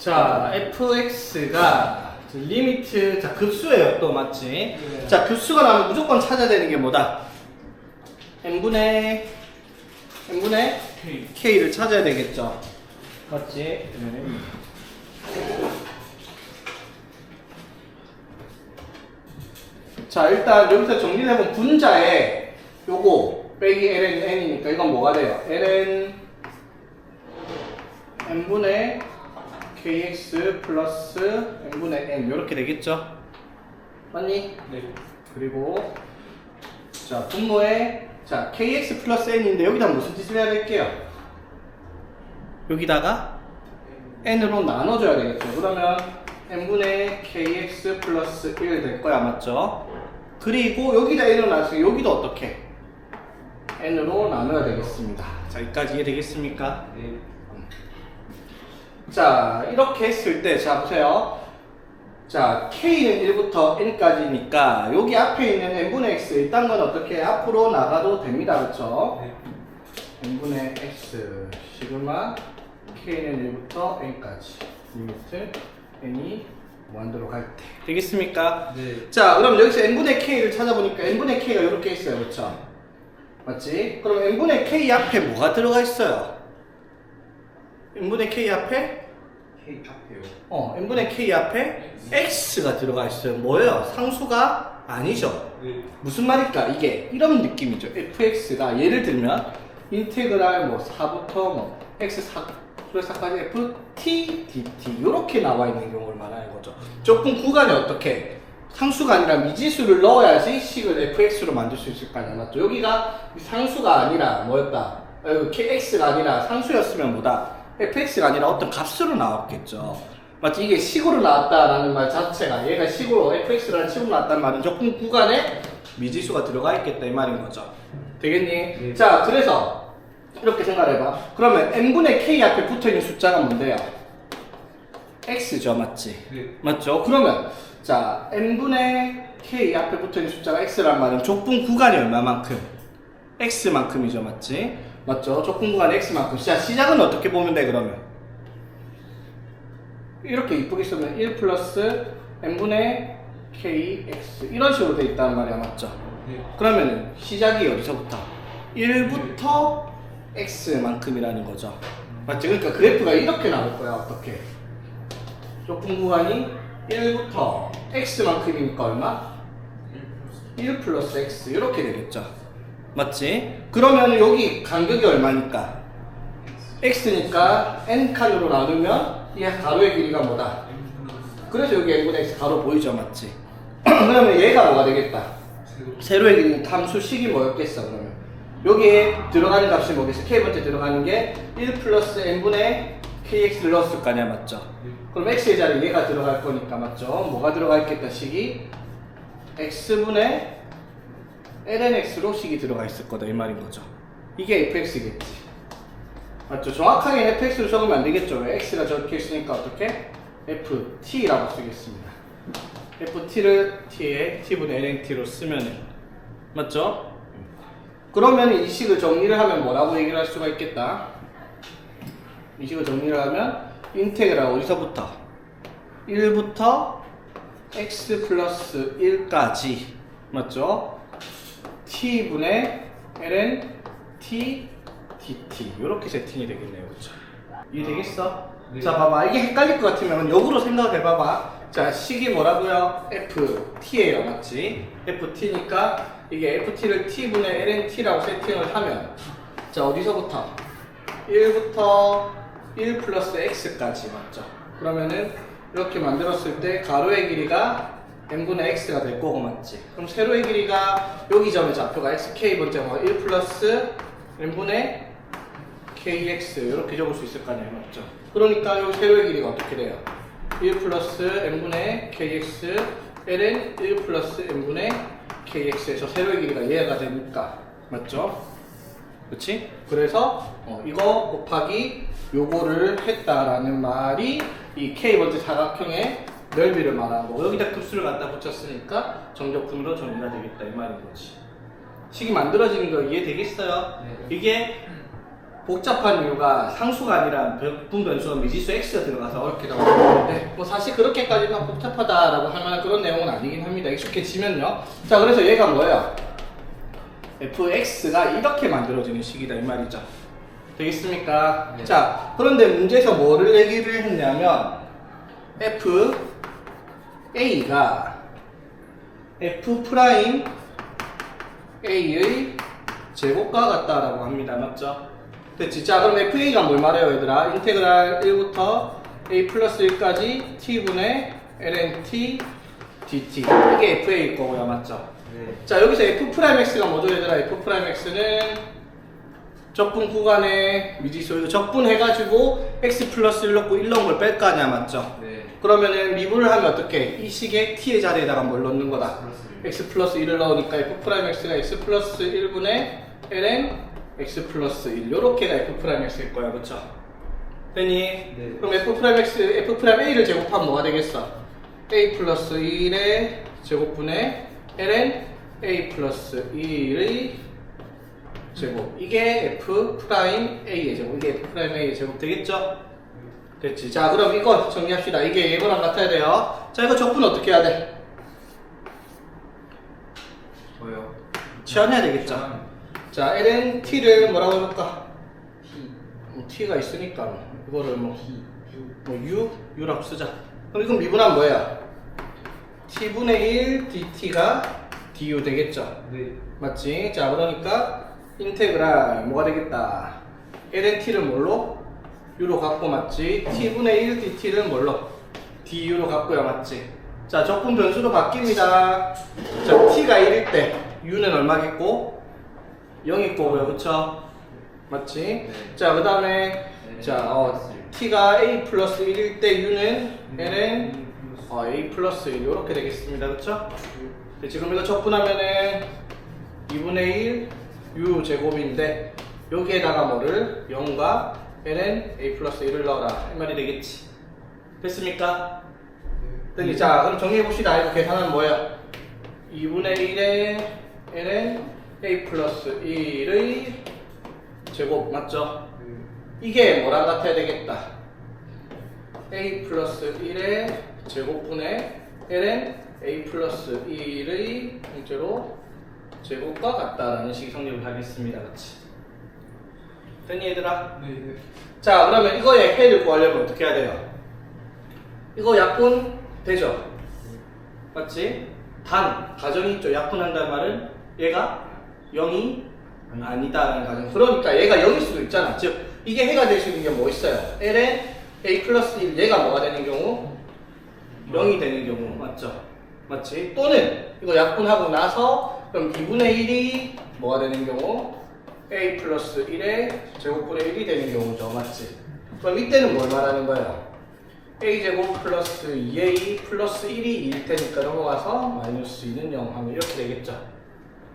자, fx가 리미트, 자, 급수예요, 또 맞지? 네. 자, 급수가 나오면 무조건 찾아야 되는 게 뭐다? n분의 k를 찾아야 되겠죠? 맞지? 네. 자, 일단 여기서 정리를 해보면 분자에 요거 빼기 ln n이니까 이건 뭐가 돼요? ln n분의 kx 플러스 n분의 n 이렇게 되겠죠? 맞니? 네. 그리고 자, 분모에 자, kx 플러스 n인데 여기다 무슨 짓을 해야 될게요? 여기다가 n으로 나눠줘야 되겠죠. 그러면 n분의 kx 플러스 1 될 거야, 맞죠? 그리고 여기다 n으로 나눠서 여기도 어떻게? n으로 나눠야 되겠습니다. 자, 여기까지 이해되겠습니까? 네. 자, 이렇게 했을 때, 자, 보세요. 자, k는 1부터 n까지니까 여기 앞에 있는 n분의 x 이딴 건 어떻게 앞으로 나가도 됩니다. 그렇죠? 네. n분의 x 시그마 k는 1부터 n까지 리미트 n이 무한대로 갈 때 되겠습니까? 네. 자, 그럼 여기서 n분의 k를 찾아보니까 n분의 k가 이렇게 있어요. 그렇죠? 맞지? 그럼 n분의 k 앞에 뭐가 들어가 있어요? n분의 k 앞에 K 앞에요. n분의 k 앞에 x가 들어가 있어요. 뭐예요? 상수가 아니죠. 네. 무슨 말일까? 이게 이런 느낌이죠. fx가 예를 들면 인테그랄 뭐 4부터 뭐 x4 플러스 4까지 ft dt 이렇게 나와 있는 경우를 말하는 거죠. 조금 구간에 어떻게 상수가 아니라 미지수를 넣어야지 식을 fx로 만들 수 있을 거 아니야, 맞죠? 여기가 상수가 아니라 뭐였다? kx가 아니라 상수였으면 뭐다? fx가 아니라 어떤 값으로 나왔겠죠. 맞지? 이게 식으로 나왔다라는 말 자체가 얘가 식으로 fx라는 식으로 나왔다는 말은 조금 구간에 미지수가 들어가 있겠다 이 말인 거죠. 되겠니? 네. 자, 그래서 이렇게 생각해봐. 그러면 n분의 k 앞에 붙어있는 숫자가 뭔데요? x죠, 맞지? 네. 맞죠? 그러면 자, n분의 k 앞에 붙어있는 숫자가 x란 말은 좁은 구간이 얼마만큼? x만큼이죠, 맞지? 맞죠? 좁은 구간이 x만큼. 자, 시작은 어떻게 보면 돼, 그러면? 이렇게 이쁘게 쓰면 1 플러스 n분의 kx 이런 식으로 돼 있다는 말이야, 맞죠? 네. 그러면 시작이 어디서부터? 1부터 x만큼이라는 거죠. 맞지? 그러니까 그래프가 이렇게 나올 거야, 어떻게? 좁은 구간이 1부터 x만큼이니까 얼마? 1 플러스 x 이렇게 되겠죠. 맞지? 그러면 여기 간격이 얼마니까? x니까 n칸으로 나누면 이 가로의 길이가 뭐다? 그래서 여기 n분의 x 가로 보이죠, 맞지? 그러면 얘가 뭐가 되겠다? 세로의 길이는 함수식이 뭐였겠어, 그러면? 여기에 들어가는 값이 뭐겠어? k번째 들어가는 게 1 플러스 n분의 kx를 넣었을 거 아니야, 맞죠? 그럼 x의 자리에 얘가 들어갈 거니까, 맞죠? 뭐가 들어가 있겠다, 식이? x분의 lnx로 식이 들어가 있을 거다 이 말인 거죠. 이게 fx겠지. 맞죠? 정확하게 fx로 적으면 안 되겠죠. 왜? x가 적혀 있으니까 어떻게? ft라고 쓰겠습니다. ft를 t에 t분의 lnt로 쓰면은 맞죠? 그러면 이 식을 정리를 하면 뭐라고 얘기를 할 수가 있겠다. 이 식을 정리를 하면 인테그랄 어디서부터? 1부터 x 플러스 1까지 맞죠? t분의 ln t dt 이렇게 세팅이 되겠네요, 그렇죠? 이해되겠어? 네. 자, 봐봐, 이게 헷갈릴 것 같으면 역으로 생각해봐봐. 자, 식이 뭐라고요? ft예요, 맞지? ft니까 이게 ft를 t분의 lnt라고 세팅을 하면 자, 어디서부터? 1부터 1 플러스 x까지 맞죠? 그러면은 이렇게 만들었을 때 가로의 길이가 n분의 x가 될 거고, 맞지? 그럼 세로의 길이가 여기 점의 좌표가 xk 번째가 1 플러스 n분의 kx 이렇게 적을 수 있을 거 아니에요, 맞죠? 그러니까 여기 세로의 길이가 어떻게 돼요? 1 플러스 n분의 kx ln 1 플러스 n분의 kx에서 세로의 길이가 얘가 되니까, 맞죠? 그치? 그래서 이거 곱하기 요거를 했다라는 말이 이 k번째 사각형의 넓이를 말하는 거고, 여기다 급수를 갖다 붙였으니까 정적분으로 정리가 되겠다 이 말인 거지. 식이 만들어지는 거 이해되겠어요? 네. 이게 복잡한 이유가 상수가 아니라 분변수가 미지수 x가 들어가서 어렵게 나오는데 뭐 사실 그렇게까지 막 복잡하다라고 할 만한 그런 내용은 아니긴 합니다. 익숙해지면요. 자, 그래서 얘가 뭐예요? fx가 이렇게 만들어지는 식이다 이 말이죠. 되겠습니까? 네. 자, 그런데 문제에서 뭐를 얘기를 했냐면 fa가 f' a의 제곱과 같다라고 합니다. 맞죠? 됐지? 자, 그럼 fa가 뭘 말해요, 얘들아? 인테그랄 1부터 a 플러스 1까지 t분의 ln t dt. 이게 fa일 거고요. 맞죠? 네. 자, 여기서 f'x가 뭐죠, 얘들아? f'x는 적분 구간에 미지수, 이거 적분해가지고 x 플러스 1 넣고 1 넣은 걸 뺄 거 아니야, 맞죠? 네. 그러면은 미분을 하면 어떻게? 이 식의 t의 자리에다가 뭘 넣는 거다? x 플러스 1을 넣으니까 f'x가 x 플러스 1분의 ln x 플러스 1 요렇게가 f'x일 거야, 그쵸? 되니? 네. 그럼 f'a를 제곱하면 뭐가 되겠어? a 플러스 1의 제곱분의 ln a 플러스 1의 제곱. 이게 f'a의 제곱. 이게 f'a의 제곱 되겠죠? 됐지. 자, 그럼 이거 정리합시다. 이게 예거랑 같아야 돼요. 자, 이거 적분 어떻게 해야 돼? 저요. 치환해야 되겠죠? 자, ln t를 뭐라고 해볼까? t가 있으니까 이거를 뭐 u라고 쓰자. 그럼 이건 미분하면 뭐예요? t분의 1 dt가 du 되겠죠? 네. 맞지? 자, 그러니까 인테그랄 뭐가 되겠다? ln t를 뭘로? u로 갖고 맞지? t분의 1 dt를 뭘로? du로 갖고요, 맞지? 자, 적분 변수도 바뀝니다. 자, t가 1일 때 u는 얼마겠고? 0일 거고요, 그쵸? 맞지? 네. 자, 그 다음에 자, t가 a 플러스 1일 때 u는 ln a 플러스 1 이렇게 되겠습니다, 그쵸? 네, 지금 이거 적분하면은 2분의 1 u 제곱인데 여기에다가 뭐를 0과 ln a 플러스 1을 넣어라 이 말이 되겠지. 됐습니까? 네. 자, 그럼 정리해봅시다. 이거 계산하면 뭐예요? 2분의 1의 ln a 플러스 1의 제곱 맞죠? 이게 뭐랑 같아야 되겠다? a 플러스 1의 제곱분의 ln a 플러스 1의 통째로 제곱과 같다라는 식이 성립을 하겠습니다. 그치? 됐니 얘들아? 네. 자, 그러면 이거의 해를 구하려면 어떻게 해야 돼요? 이거 약분 되죠? 맞지? 단, 가정이 있죠. 약분한다는 말은 얘가 0이 아니다라는 가정. 그러니까 얘가 0일 수도 있잖아. 즉, 이게 해가 될 수 있는 게 뭐 있어요? ln a 플러스 1, 얘가 뭐가 되는 경우? 0이 되는 경우. 맞죠? 맞지? 또는 이거 약분하고 나서 그럼 2분의 1이 뭐가 되는 경우? a 플러스 1의 제곱분의 1이 되는 경우죠. 맞지? 그럼 이때는 뭘 말하는 거예요? a 제곱 플러스 2a 플러스 1이 2일 테니까 넘어가서 마이너스 2는 0 하면 이렇게 되겠죠.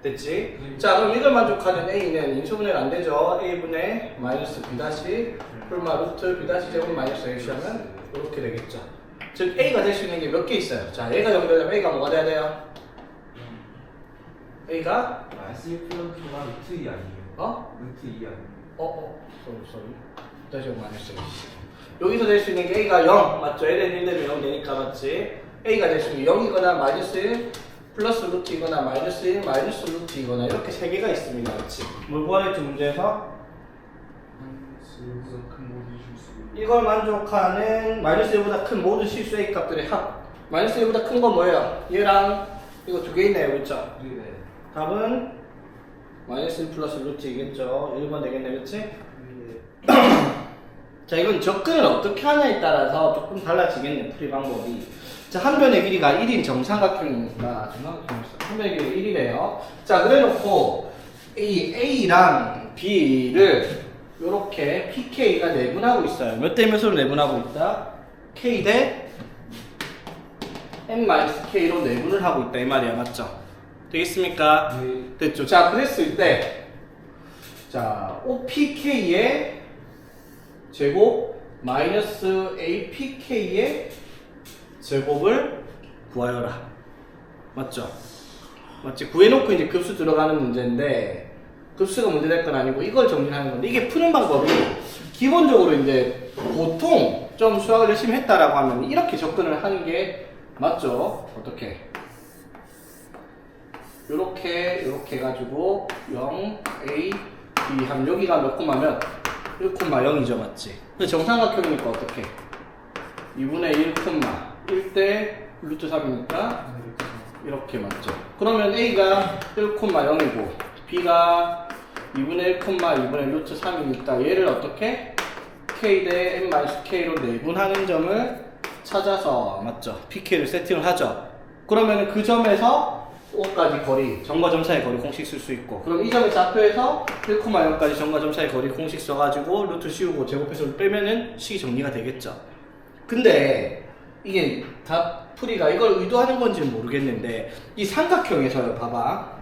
됐지? 자, 그럼 이걸 만족하는 a는 인수분해가 안 되죠. a분의 마이너스 b 다시 풀마 루트 b 다시 제곱 마이너스 a 하면 이렇게 되겠죠. 즉 a가 될 수 있는 게 몇 개 있어요. 자, 얘가 연결되면 a가 뭐가 돼야 돼요? a가 마이너스 1 플러스 루트 2 아니에요? 루트 2 아니에요? sorry. 다시 마이너스 a. 여기서 될 수 있는 게 a가 0 맞죠? ln 1 되면 0 되니까 맞지? a가 될 수 있는 게 0이거나 마이너스 1 플러스 루트이거나 마이너스 1 마이너스 루트이거나 이렇게 세 개가 있습니다. 그렇지? 뭘 구하랬지 문제에서? 마이너스보다 큰 모든 실수. 이걸 만족하는 마이너스 1보다 큰 모든 실수 A 값들의 합. 마이너스 1보다 큰 건 뭐예요? 얘랑 이거 두 개 있네요. 그렇죠? 네. 답은 마이너스 1 플러스 루트이겠죠. 1번 되겠네. 그렇지? 네. 자, 이건 접근을 어떻게 하냐에 따라서 조금 달라지겠네. 풀이 방법이. 자, 한 변의 길이가 1인 정삼각형이니까 한 변의 길이가 1이래요. 자, 그래놓고 이 A랑 B를 요렇게 PK가 내분하고 있어요. 몇 대 몇으로 내분하고 있다? K 대 N-K로 내분을 하고 있다 이 말이야. 맞죠? 되겠습니까? 네. 됐죠? 자, 그랬을 때 자, OPK의 제곱 마이너스 APK의 제곱을 구하여라. 맞죠? 맞지? 구해놓고 이제 급수 들어가는 문제인데 급수가 문제될 건 아니고 이걸 정리하는 건데 이게 푸는 방법이 기본적으로 이제 보통 좀 수학을 열심히 했다라고 하면 이렇게 접근을 하는 게 맞죠? 어떻게? 요렇게 해가지고 0, A, B 하면 여기가 몇 콤마면 1,0이죠, 맞지? 근데 정삼각형이니까 어떻게? 2분의 1, 1대 루트 3이니까 이렇게 맞죠? 그러면 A가 1,0이고 B가 2분의 1, 2분의 루트 3이니까 얘를 어떻게? K 대 N-K로 내분하는 점을 찾아서 맞죠? PK를 세팅을 하죠. 그러면 그 점에서 O까지 거리, 점과 점 사이 거리 공식 쓸 수 있고 그럼 이 점의 좌표에서 1,0까지 점과 점 사이 거리 공식 써가지고 루트 씌우고 제곱해서 빼면은 식이 정리가 되겠죠. 근데 이게 답풀이가 이걸 의도하는 건지는 모르겠는데 이 삼각형에서요 봐봐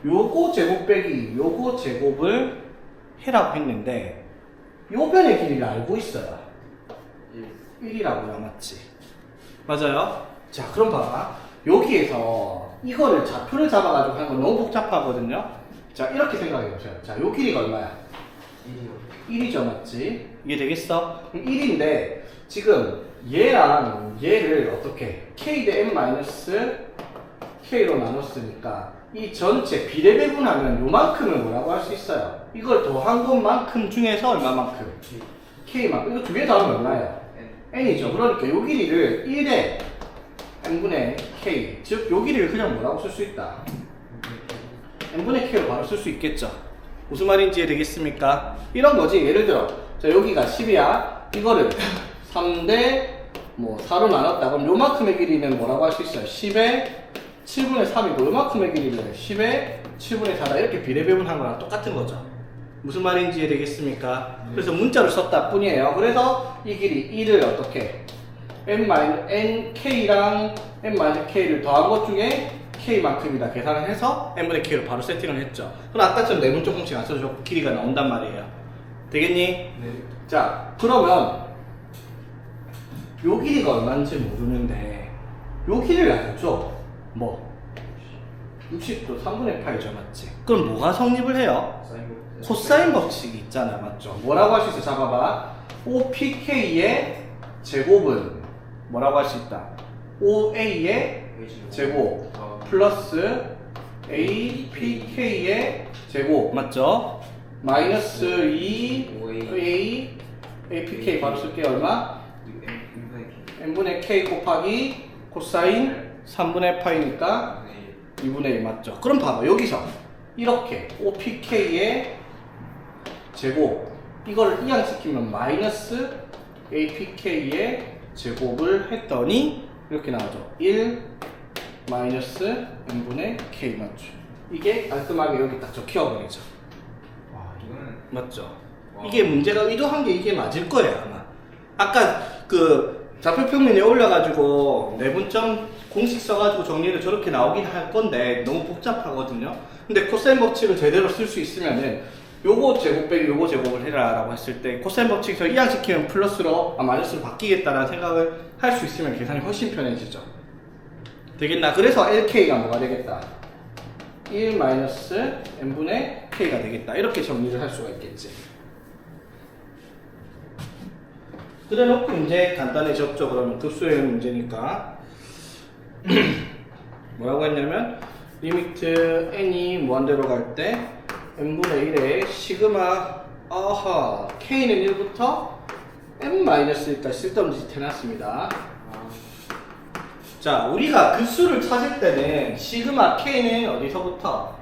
요거 제곱 빼기 요거 제곱을 해라고 했는데 요 변의 길이를 알고 있어요. 1이라고요, 맞지? 맞아요? 자, 그럼 봐봐. 여기에서 이거를 좌표를 잡아가지고 하는 건 너무 복잡하거든요? 자, 이렇게 생각해보세요. 자, 요 길이가 얼마야? 1이죠, 맞지? 이게 되겠어? 그럼 1인데, 지금 얘랑 얘를 어떻게? K 대 M-K로 나눴으니까, 이 전체 비례배분하면 요만큼을 뭐라고 할 수 있어요? 이걸 더한 것만큼 중에서 얼마만큼? K만큼. 이거 두 개 더하면 얼마예요? N이죠. 그러니까 요 길이를 1에 N분의 K. 즉, 요 길이를 그냥 뭐라고 쓸 수 있다? N분의 K로 바로 쓸 수 있겠죠. 무슨 말인지 이해되겠습니까? 이런 거지. 예를 들어, 자, 여기가 10이야. 이거를 3대 4로 나눴다. 그럼 요만큼의 길이는 뭐라고 할 수 있어요? 10에 7분의 3이고 요만큼의 길이를 10에 7분의 4다. 이렇게 비례배분한 거랑 똑같은 거죠. 무슨 말인지 이해되겠습니까? 그래서 문자를 썼다 뿐이에요. 그래서 이 길이 1을 어떻게 N-K랑 N-K를 더한 것 중에 K만큼이다 계산을 해서 N분의 K로 바로 세팅을 했죠. 그럼 아까처럼 내분적 공식 안 써도 길이가 나온단 말이에요. 되겠니? 네. 자, 그러면 요 길이가 얼마인지 모르는데 요 길이를 알죠? 60도 3분의 파이죠, 맞지? 그럼 뭐가 성립을 해요? 코사인 법칙이 있잖아, 맞죠? 뭐라고 할 수 있어? 잡아봐. OPK의 제곱은 뭐라고 할 수 있다? OA의 제곱 플러스 APK의 제곱 맞죠? 마이너스 2A APK 바로 쓸게 얼마? N분의 K 곱하기 코사인 3분의 파이니까 2분의 1 맞죠? 그럼 봐봐 여기서 이렇게 OPK의 제곱 이걸 이항시키면 마이너스 APK의 제곱을 했더니 이렇게 나오죠. 1 마이너스 N분의 K 맞죠? 이게 깔끔하게 여기 딱 적혀버리죠. 와, 이거는 맞죠? 와. 이게 문제가 의도한 게 이게 맞을 거예요 아마. 아까 그 좌표평면에 올려가지고 내분점 공식 써가지고 정리를 저렇게 나오긴 할 건데 너무 복잡하거든요. 근데 코사인 법칙을 제대로 쓸 수 있으면은 요거 제곱 빼기 요거 제곱을 해라 라고 했을 때 코사인 법칙에서 이항시키면 플러스로 마이너스로 바뀌겠다라는 생각을 할 수 있으면 계산이 훨씬 편해지죠. 되겠나? 그래서 LK가 뭐가 되겠다? 1 마이너스 N분의 K가 되겠다. 이렇게 정리를 할 수가 있겠지. 그래 놓고 이제 간단해졌죠. 그러면 급수의 문제니까 뭐라고 했냐면 리미트 n이 무한대로 갈 때 n분의 1에 시그마 아하 k는 1부터 n-1까지 쓸데없는 짓 해놨습니다. 자, 우리가 급수를 찾을 때는 시그마 k는 어디서부터?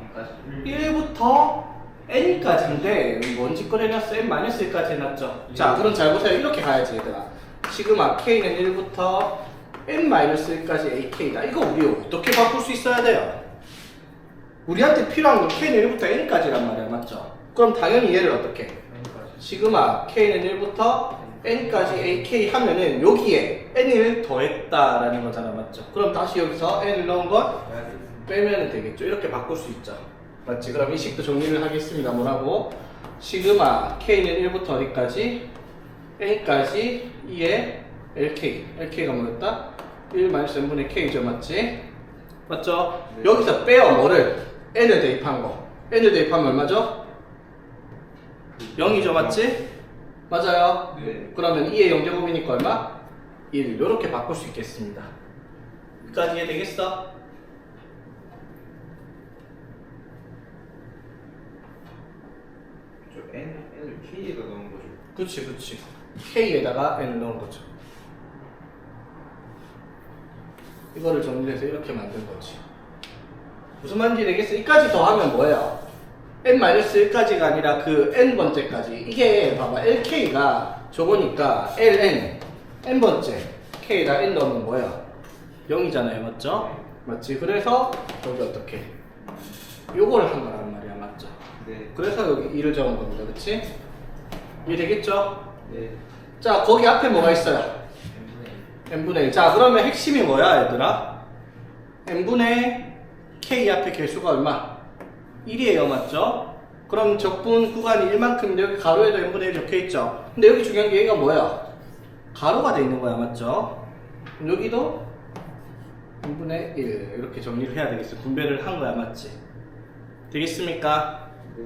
1부터 n까지인데 뭔 짓걸 해놨어? n-1까지 해놨죠. 자, 그럼 잘 보세요. 이렇게 가야지 얘들아. 시그마 k는 1부터 n-1까지 ak다. 이거 우리 어떻게 바꿀 수 있어야 돼요? 우리한테 필요한 건 k는 1부터 n까지란 말이야, 맞죠? 그럼 당연히 얘를 어떻게? 시그마 k는 1부터 n까지 ak 하면은 여기에 n을 더했다라는 거잖아, 맞죠? 그럼 다시 여기서 n을 넣은 걸 빼면 되겠죠. 이렇게 바꿀 수 있죠. 맞지? 그럼 이 식도 정리를 하겠습니다. 뭐라고? 시그마 k는 1부터 어디까지? n까지 2의 LK가 뭐였다? 1-n분의 K죠, 맞지? 맞죠? 네. 여기서 빼요, 뭐를? n을 대입한 거. n을 대입하면 얼마죠? 0이죠, 맞지? 맞아요. 네. 그러면 2의 0제곱이니까 얼마? 1. 이렇게 바꿀 수 있겠습니다. 여기까지 이해되겠어? 저 N을 K에다 넣은 거죠. 그치. K에다가 n을 넣은 거죠. 이거를 정리해서 이렇게 만든 거지. 무슨 말인지 되겠어? 이까지 더하면 뭐예요? n-1까지가 아니라 그 n번째까지. 이게 봐봐, lk가 저거니까 ln n번째 k에다 n 넣으면 뭐예요? 0이잖아요, 맞죠? 맞지? 그래서 여기 어떻게 요거를 한 거란 말이야, 맞죠? 네. 그래서 여기 2를 적은 겁니다, 그치? 이해되겠죠? 네. 자, 거기 앞에 뭐가 있어요? n분의 1. 자, 그러면 핵심이 뭐야, 얘들아? n분의 k 앞에 개수가 얼마? 1이에요, 맞죠? 그럼 적분 구간이 1만큼인데 여기 가로에도 n분의 1 적혀있죠? 근데 여기 중요한 게 얘가 뭐야? 가로가 돼 있는 거야, 맞죠? 그럼 여기도 n분의 1 이렇게 정리를 해야 되겠어. 분배를 한 거야, 맞지? 되겠습니까? 네.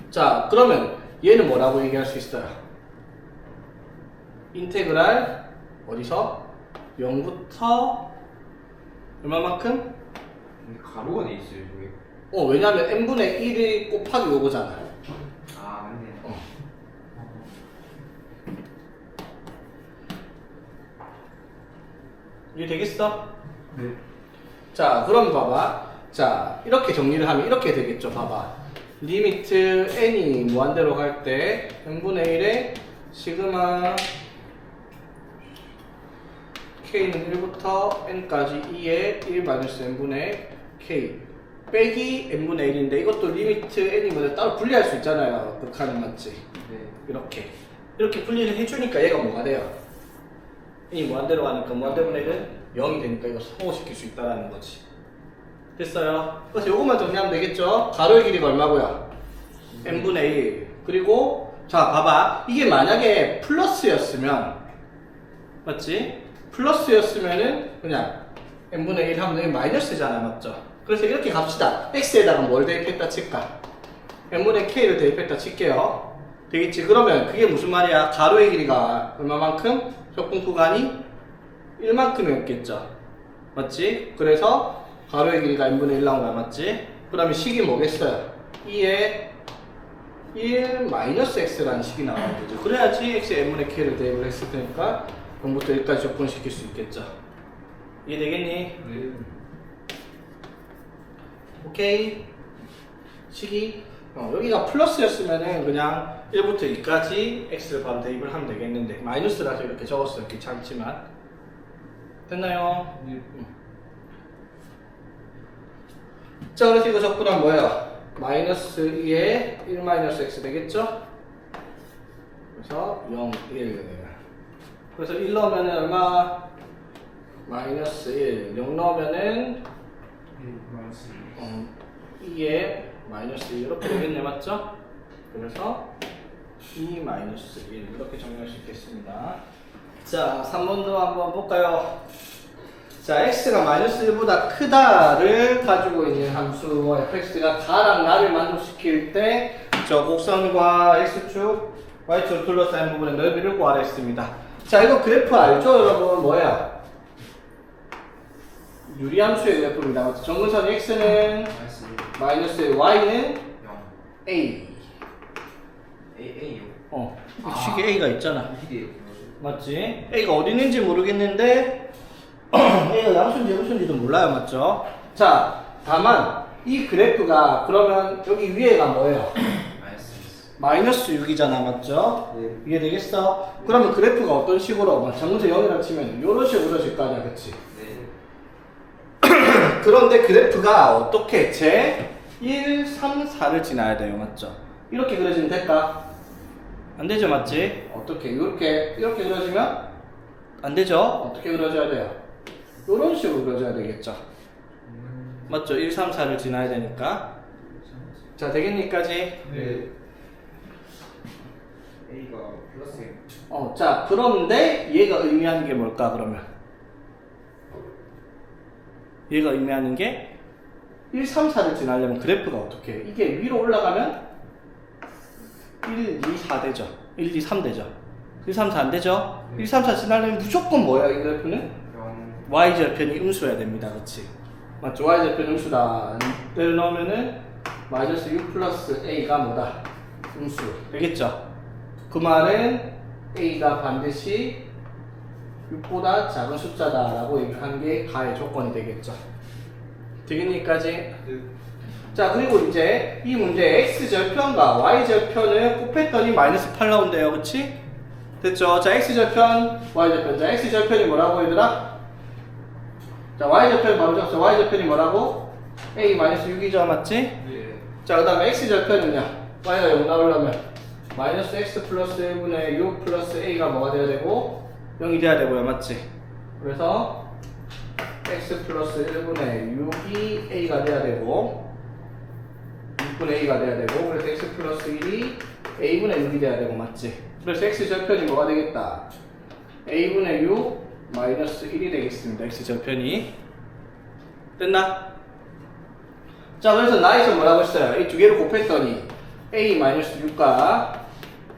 자, 그러면 얘는 뭐라고 얘기할 수 있어요? 인테그랄 어디서? 0부터 얼마만큼? 근데 가로가 돼 있어요, 저게. 왜냐면 n분의 1이 곱하기 요거잖아. 아, 맞네. 이해 되겠어? 네. 자, 그럼 봐봐. 자, 이렇게 정리를 하면 이렇게 되겠죠. 봐봐. 리미트 n이 무한대로 갈 때 n분의 1에 시그마 k는 1부터 n까지 2에 1-n분의 k 빼기 n분의 1인데 이것도 리미트 n이 뭐냐 따로 분리할 수 있잖아요. 극한은 맞지? 네. 이렇게 분리를 해주니까 얘가 뭐가 돼요? n이 무한대로 가니까 무한대분의 1은 0이 되니까 이거 성호시킬 수 있다는 거지. 됐어요? 그래서 요것만 정리하면 되겠죠? 가로의 길이가 얼마고요? n분의 1. 그리고 자 봐봐, 이게 만약에 플러스였으면 맞지? 플러스였으면은 그냥 n분의 1 하면 여기 마이너스잖아, 맞죠? 그래서 이렇게 갑시다. x에다가 뭘 대입했다 칠까? n분의 k를 대입했다 칠게요. 되겠지? 그러면 그게 무슨 말이야? 가로의 길이가 얼마만큼? 적분 구간이 1만큼이었겠죠? 맞지? 그래서 가로의 길이가 n분의 1 나온 거야, 맞지? 그러면 식이 뭐겠어요? 2에 1-x라는 식이 나와야 되죠. 그래야지 x에 n분의 k를 대입을 했을 테니까 0부터 1까지 적분시킬 수 있겠죠. 이해되겠니? 네. 오케이. 식이 여기가 플러스였으면은 그냥 1부터 2까지 x를 바로 대입을 하면 되겠는데 마이너스라서 이렇게 적었어요. 귀찮지만. 됐나요? 네. 자, 그래서 이거 적분하면 뭐예요? 마이너스 2에 1-x 되겠죠? 그래서 0, 1. 그래서 1 넣으면은 얼마? 마이너스 1. 0 넣으면은 2에 마이너스 1 이렇게 되겠네, 맞죠? 그래서 2 마이너스 1 이렇게 정리할 수 있겠습니다. 자, 3번도 한번 볼까요? 자, x가 마이너스 1보다 크다를 가지고 있는 함수 fx가 가랑 나를 만족시킬 때 저 곡선과 x축, y축을 둘러싸인 부분의 넓이를 구하라 했습니다. 자, 이거 그래프 알죠, 여러분? 뭐야? 유리함수의 그래프입니다. 정근선 x는 마이너스 1, y는 0. a. A요. 식에 a가 있잖아. 이게 맞지? a가 어디 있는지 모르겠는데 a가 양수인지 음수인지도 몰라요, 맞죠? 자, 다만 이 그래프가 그러면 여기 위에가 뭐예요? 마이너스 6이잖아, 맞죠? 네. 이해되겠어? 그러면 그래프가 어떤 식으로 정근선 0이라고 치면 이런 식으로 그려질 거 아니야, 그치? 네. 그런데 그래프가 어떻게 제 1, 3, 4를 지나야 돼요, 맞죠? 이렇게 그려지면 될까? 안 되죠, 맞지? 어떻게? 이렇게 그려지면 안 되죠? 어떻게 그려져야 돼요? 이런 식으로 그려져야 되겠죠? 맞죠? 1, 3, 4를 지나야 되니까. 자, 되겠니까지? 네. A가 플러스 자, 그런데 얘가 의미하는 게 뭘까, 그러면? 얘가 의미하는 게 1, 3, 4를 지나려면 그래프가 어떻게 해? 이게 위로 올라가면 1, 2, 4 되죠. 1, 2, 3 되죠. 1, 3, 4 안 되죠? 1, 3, 4 지나려면 무조건 뭐야, 이 그래프는? 0. y절편이 음수여야 됩니다. 그치? 맞죠? y절편 음수다. 를 넣으면은 마이너스 6 플러스 a가 뭐다? 음수. 되겠죠? 그 말은 a가 반드시 6보다 작은 숫자다 라고 얘기한 게 가의 조건이 되겠죠. 되겠니까지? 네. 자, 그리고 이제 이 문제 x절편과 y절편을 곱했더니 마이너스 8 나온대요. 그치? 됐죠? 자, x절편, y절편. 자, x절편이 뭐라고 얘들아? 자, y절편 바로 적었어. y절편이 뭐라고? a-6이죠. 맞지? 네. 자, 그 다음에 x절편은요. y가 0 나오려면 마이너스 x 플러스 1분의 6 플러스 a가 뭐가 돼야 되고 0이 돼야 되고요. 맞지? 그래서 x 플러스 1분의 6이 a가 돼야 되고 6분의 a가 돼야 되고 그래서 x 플러스 1이 a분의 6이 돼야 되고 맞지? 그래서 x절편이 뭐가 되겠다? a분의 6 마이너스 1이 되겠습니다. x절편이 됐나? 자, 그래서 나에서 뭐라고 했어요? 이 두 개를 곱했더니 a 마이너스 6과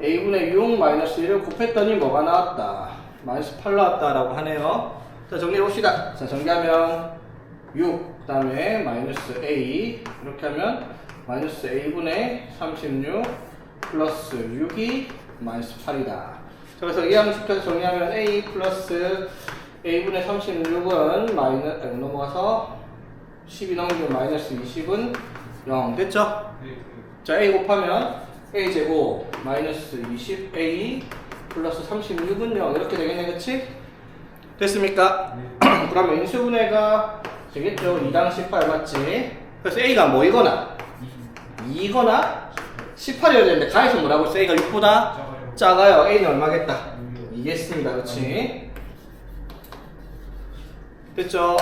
a분의 6 마이너스 1을 곱했더니 뭐가 나왔다? 마이너스 8 나왔다라고 하네요. 자, 정리해 봅시다. 자, 정리하면 6, 그 다음에 마이너스 a 이렇게 하면 마이너스 a분의 36 플러스 6이 마이너스 8이다. 자, 그래서 이항시켜서 정리하면 a 플러스 a분의 36은 넘어가서 10이 넘기면 마이너스 20은 0 됐죠? 네. 자, a 곱하면 a 제곱 마이너스 20a 플러스 36은 0 이렇게 되겠네. 그치? 됐습니까? 네. 그러면 인수분해가 되겠죠? 2당 18 맞지? 그래서 a가 뭐이거나 2거나 18이어야 되는데 가에서 뭐라고 했어? a가 6보다 작아요. a는 얼마겠다? 2겠습니다. 그치? 됐죠?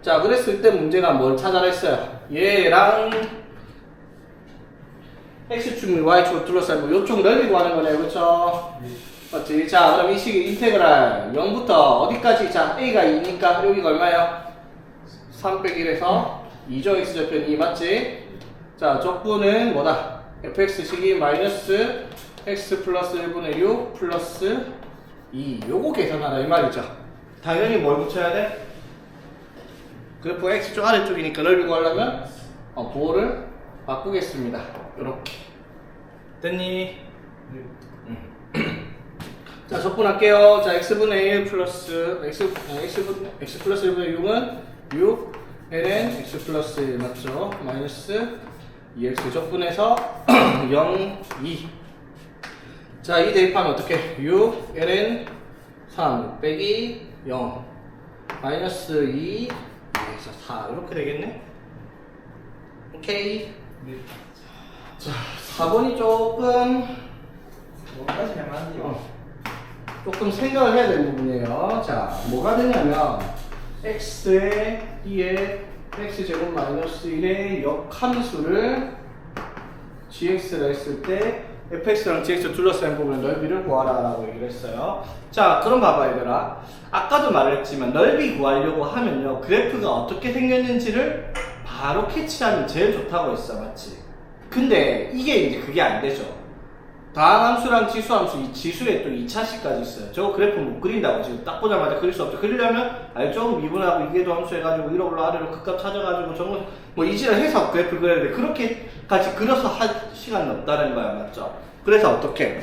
자, 그랬을 때 문제가 뭘 찾아라 했어요? 얘랑 x축, y축을 둘러싸고 요쪽 넓이 구하는 거네요. 그쵸? 네. 맞지? 자, 그럼 이 식의 인테그랄 0부터 어디까지? 자, a가 2니까 여기가 얼마예요? 3 빼기 1에서 2죠. x절편 2 맞지? 자, 적분은 뭐다? fx식이 마이너스 x 플러스 1분의 6 플러스 2 요거 계산하라 이 말이죠. 당연히 뭘 붙여야 돼? 그래프 x쪽 아래쪽이니까 넓이 구하려면 부호를 바꾸겠습니다. 요렇게 됐니? 네. 자, 적분할게요. 자, x분의 1 플러스 x 플러스 1분의 6은 6 ln x 플러스 1 맞죠? 마이너스 2x 적분해서 0, 2. 자, 이 대입하면 어떻게? 6 ln 3 빼기 0 마이너스 2 에서 4 이렇게 되겠네? 오케이. 네. 자, 4번이 조금 뭐까지 해봤네요. 조금 생각을 해야 되는 부분이에요. 자, 뭐가 되냐면 x에 2에 x제곱 마이너스 1의 역함수를 gx라 했을 때 fx랑 gx 둘러싸인 부분의 넓이를 구하라 라고 얘기를 했어요. 자, 그럼 봐봐 얘들아. 아까도 말했지만 넓이 구하려고 하면요 그래프가 어떻게 생겼는지를 바로 캐치하면 제일 좋다고 했어. 맞지? 근데 이게 이제 그게 안 되죠. 다항함수랑 지수함수, 이 지수에 또 2차식까지 있어요. 저거 그래프 못 그린다고 지금 딱 보자마자 그릴 수 없죠. 그리려면 알죠? 미분하고 이계도 함수 해가지고 위로 아래로 극값 찾아가지고 저거 뭐 이지를 해서 그래프 그려야 돼. 그렇게까지 그려서 할 시간은 없다는 거야. 맞죠? 그래서 어떻게?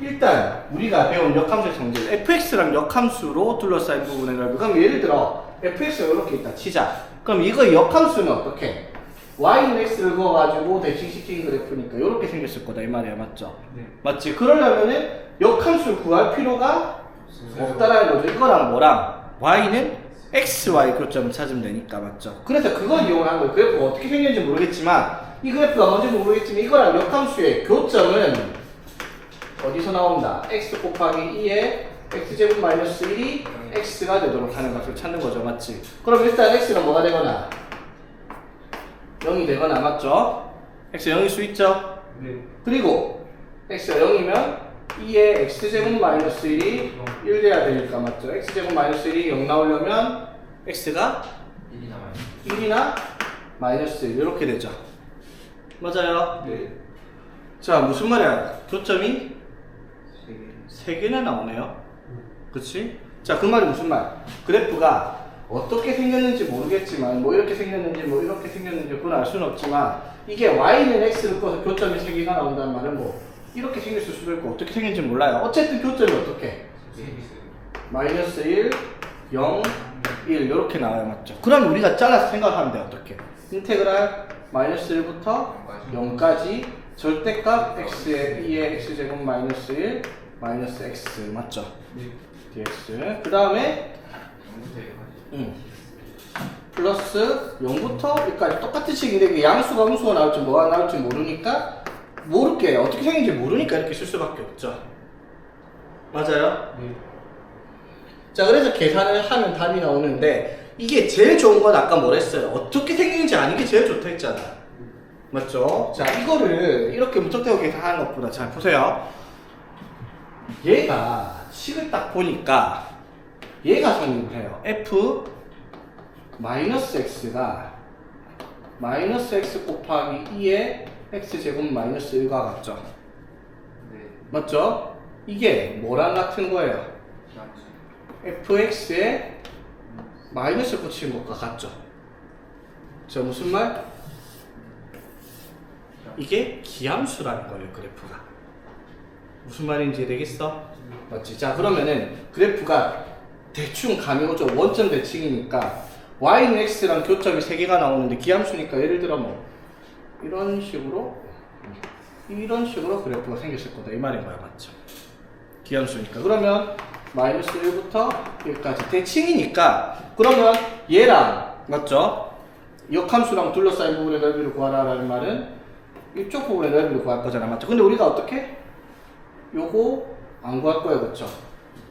일단 우리가 배운 역함수의 성질 fx랑 역함수로 둘러싸인 부분의 넓이. 그럼 예를 들어 fx가 이렇게 있다 치자. 그럼 이거 역함수는 어떻게? y는 x를 그어가지고 대칭시킨 그래프니까 이렇게 생겼을 거다 이 말이야. 맞죠? 네. 맞지? 그러려면은 역함수를 구할 필요가 없다라는 거죠. 이거랑 뭐랑 y는 xy 교점을 찾으면 되니까. 맞죠? 그래서 그걸 이용한 거예요. 그래프가 어떻게 생겼는지 모르겠지만 이 그래프가 뭔지 모르겠지만 이거랑 역함수의 교점은 어디서 나온다? x 곱하기 2에 x제곱 마이너스 1이 x가 되도록 하는 값을 찾는 거죠. 맞지? 그럼 일단 x는 뭐가 되거나 0이 되거나. 맞죠? x 0일 수 있죠? 네. 그리고 x가 0이면 2의 x제곱 마이너스 1이 1 돼야 되니까. 맞죠? x제곱 마이너스 1이 0 나오려면 x가 1이 남아요. 1이나 마이너스 1 이렇게 되죠. 맞아요? 네. 자, 무슨 말이야? 교점이 세 3개나 나오네요. 그치? 자, 그 말이 무슨 말? 그래프가 어떻게 생겼는지 모르겠지만, 뭐 이렇게 생겼는지, 뭐 이렇게 생겼는지, 그건 알 수는 없지만, 이게 y는 x를 꺼서 교점이 3개가 나온다는 말은 뭐, 이렇게 생겼을 수도 있고, 어떻게 생긴지 몰라요. 어쨌든 교점이 어떻게? 개. 마이너스 1, 0, 1, 이렇게 나와요. 맞죠? 그럼 우리가 잘라서 생각하면 돼. 어떻게? 인테그랄 마이너스 1부터 0까지 절대값 x의 2의 x제곱 마이너스 1, 마이너스 x. 맞죠? 네. dx. 그 다음에 플러스 0부터 1까지 똑같은 식인데 그 양수가 음수가 나올지 뭐가 나올지 모르니까 모를게 어떻게 생긴지 모르니까 이렇게 쓸 수밖에 없죠. 맞아요? 네. 자, 그래서 계산을 하면 답이 나오는데 이게 제일 좋은 건 아까 뭐랬어요? 어떻게 생기는지 아는 게 제일 좋다 했잖아. 맞죠? 자, 이거를 이렇게 무턱대고 계산하는 것보다 잘 보세요. 얘가 식을 딱 보니까 얘가 성립을 해요. f 마이너스 x가 마이너스 x 곱하기 2의 x제곱 마이너스 1과 같죠? 네. 맞죠? 이게 뭐랑 같은 거예요? fx에 마이너스 붙이는 것과 같죠? 자, 무슨 말? 이게 기함수라는 거예요, 그래프가. 무슨 말인지 되겠어? 맞지? 자, 그러면은 그래프가 대충 감이 오죠. 원점 대칭이니까 y는 x랑 교점이 3개가 나오는데 기함수니까 예를 들어 뭐 이런 식으로 그래프가 생겼을 거다 이 말인 거야. 맞죠? 기함수니까. 그러면 마이너스 1부터 1까지 대칭이니까 그러면 얘랑 맞죠? 역함수랑 둘러싸인 부분의 넓이를 구하라 라는 말은 이쪽 부분의 넓이를 구할 거잖아. 맞죠? 근데 우리가 어떻게? 요거 안 구할 거예요. 그쵸?